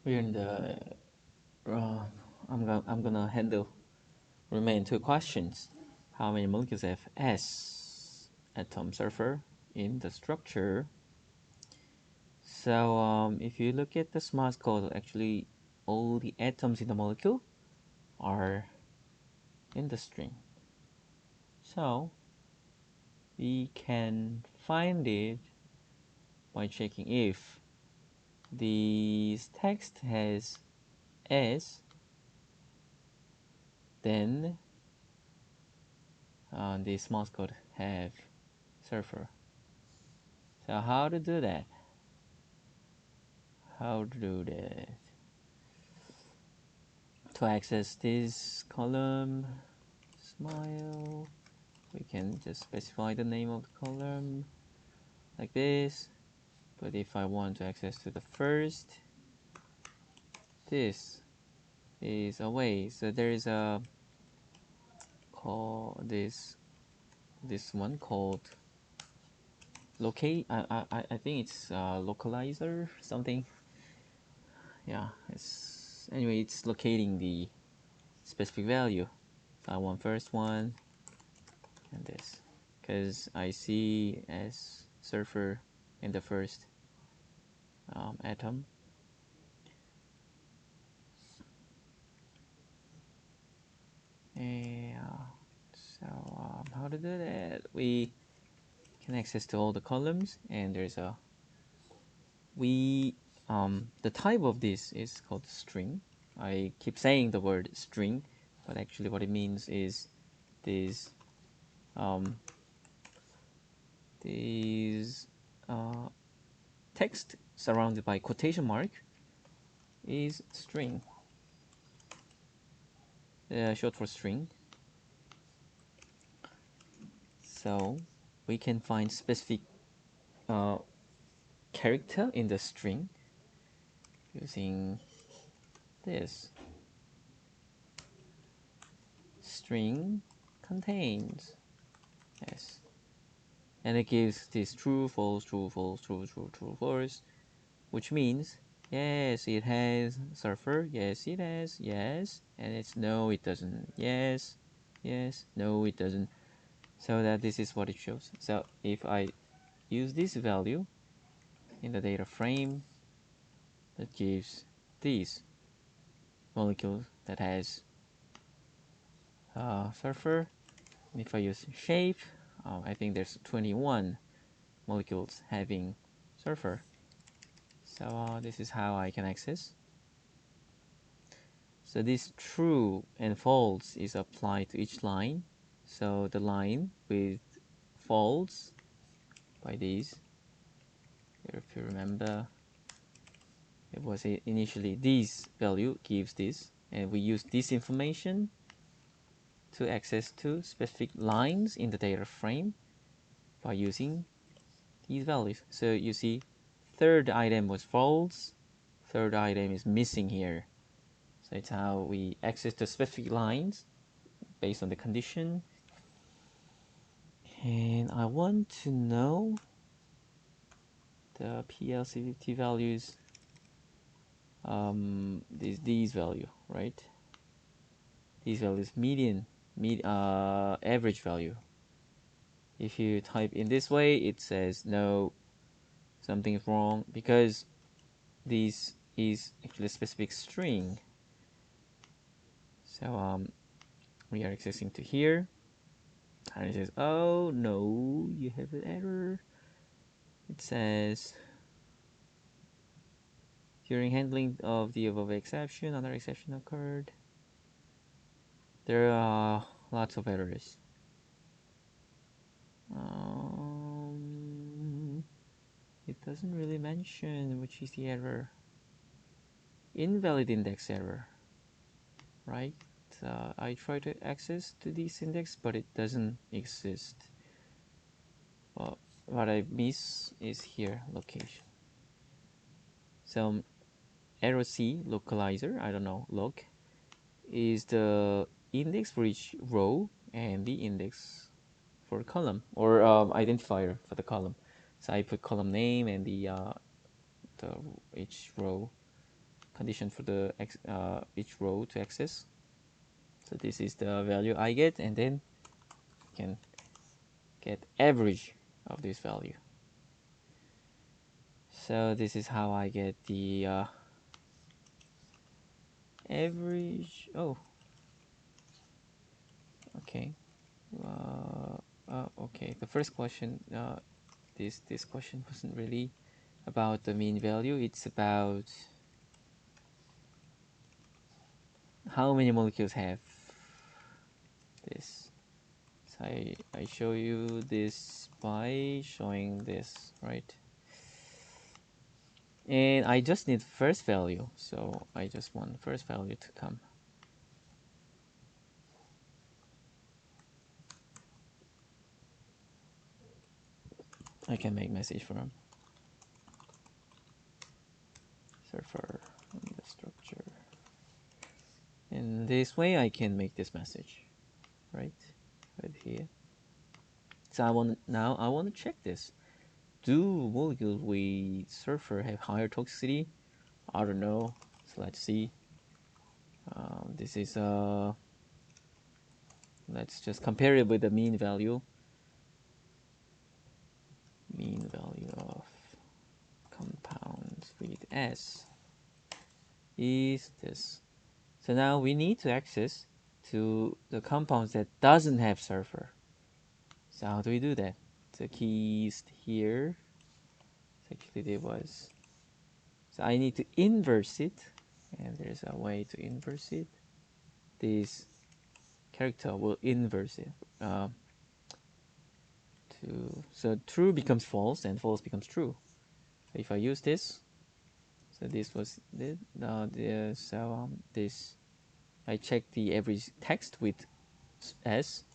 We're in the I'm gonna handle remain two questions. How many molecules have S atom sulfur in the structure? So if you look at the smart code, actually all the atoms in the molecule are in the string. So we can find it by checking if the text has S, then the smart code have sulfur. So how to do that? How to do that? To access this column, smile, we can just specify the name of the column like this. But if I want to access to the first, this is a way. So there is a call this one called locate. I think it's localizer something. Yeah, it's anyway. It's locating the specific value. If I want first one and this, because I see as sulfur in the first atom. Yeah. So how to do that? We can access to all the columns, and there's a we the type of this is called string. I keep saying the word string, but actually what it means is these um, these text surrounded by quotation mark is string, short for string. So we can find specific uh, character in the string using this. String contains S, and it gives this true, false, true, false, true, true, true, false, which means yes, it has sulfur, yes, it has, yes, and it's no, it doesn't, yes, yes, no, it doesn't. So that this is what it shows. So if I use this value in the data frame, that gives these molecules that has sulfur. And if I use shape, I think there's 21 molecules having sulfur. So this is how I can access. So this true and false is applied to each line. So the line with false by these, if you remember, it was initially this value gives this, and we use this information to access to specific lines in the data frame by using these values. So you see, third item was false, third item is missing here. So it's how we access the specific lines based on the condition. And I want to know the PLCVT values, these value, right? These values, average value. If you type in this way, it says no, something is wrong, because this is actually a specific string. So we are accessing to here, and it says, oh no, you have an error. It says, during handling of the above exception, another exception occurred. There are lots of errors. It doesn't really mention which is the error. Invalid index error, right? I try to access to this index, but it doesn't exist. Well, what I miss is here, location. So arrow C, localizer, I don't know, loc, is the index for each row and the index for column, or identifier for the column. So I put column name and the each row condition for the each row to access. So this is the value I get, and then I can get average of this value. So this is how I get the average. Oh, okay. Okay. The first question, this question wasn't really about the mean value. It's about how many molecules have this. So I show you this by showing this, right? And I just need first value, so I just want first value to come. I can make message from Sulfur on the structure. And this way I can make this message, right here. So I want to check this. Do molecules with sulfur have higher toxicity? I don't know. So let's see. This is let's just compare it with the mean value. Mean value of compounds with S is this. So now we need to access to the compounds that doesn't have sulfur. So how do we do that? The key is here. Actually, there was. So I need to inverse it, and there's a way to inverse it. This character will inverse it. So true becomes false, and false becomes true. So if I use this, so this was this. This I check the every text with S,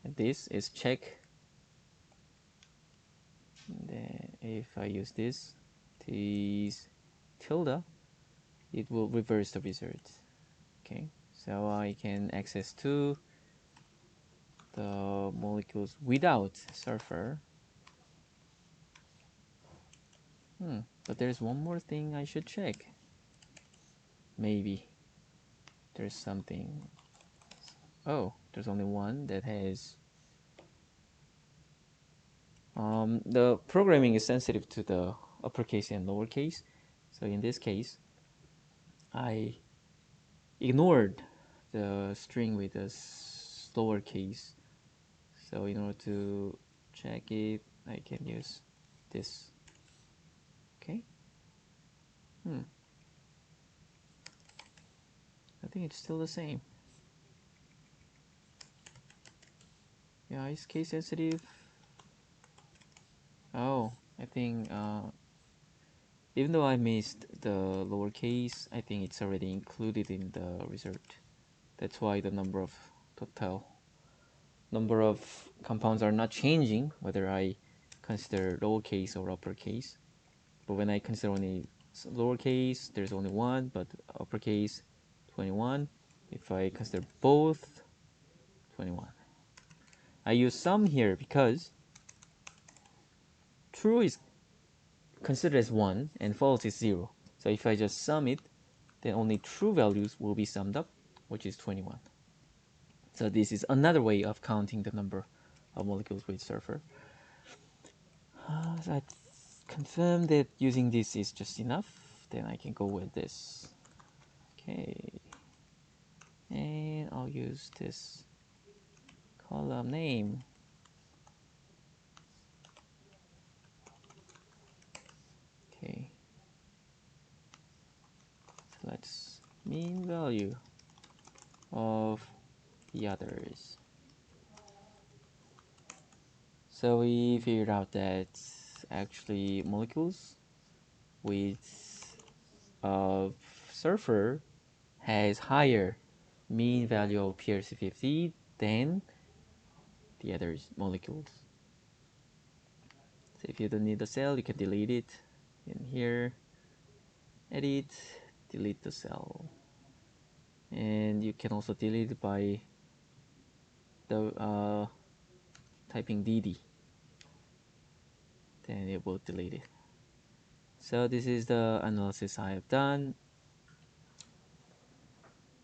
and this is check. And then if I use this tilde, it will reverse the result. Okay, so I can access to the molecules without sulfur. But there's one more thing I should check. Maybe there's something. Oh, there's only one that has. The programming is sensitive to the uppercase and lowercase. So in this case, I ignored the string with the lowercase. So in order to check it, I can use this. Okay. I think it's still the same. Yeah, it's case sensitive. Oh, I think even though I missed the lowercase, I think it's already included in the result. That's why the total number of compounds are not changing whether I consider lowercase or uppercase. But when I consider only lowercase, there's only one, but uppercase 21. If I consider both, 21. I use sum here because true is considered as 1 and false is 0. So if I just sum it, then only true values will be summed up, which is 21. So this is another way of counting the number of molecules with sulfur. So I confirm that using this is just enough. Then I can go with this. Okay. And I'll use this column name. Okay. So let's mean value of the others. So we figured out that actually molecules with sulfur has higher mean value of PRC50 than the other molecules. So if you don't need the cell, you can delete it. In here, edit, delete the cell. And you can also delete it by the typing dd. Then it will delete it. So this is the analysis I have done.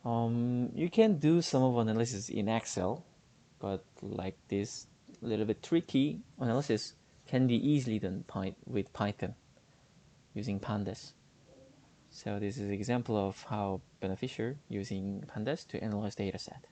You can do some of analysis in Excel, but like this little bit tricky analysis can be easily done with Python using pandas. So this is an example of how beneficial using pandas to analyze data set.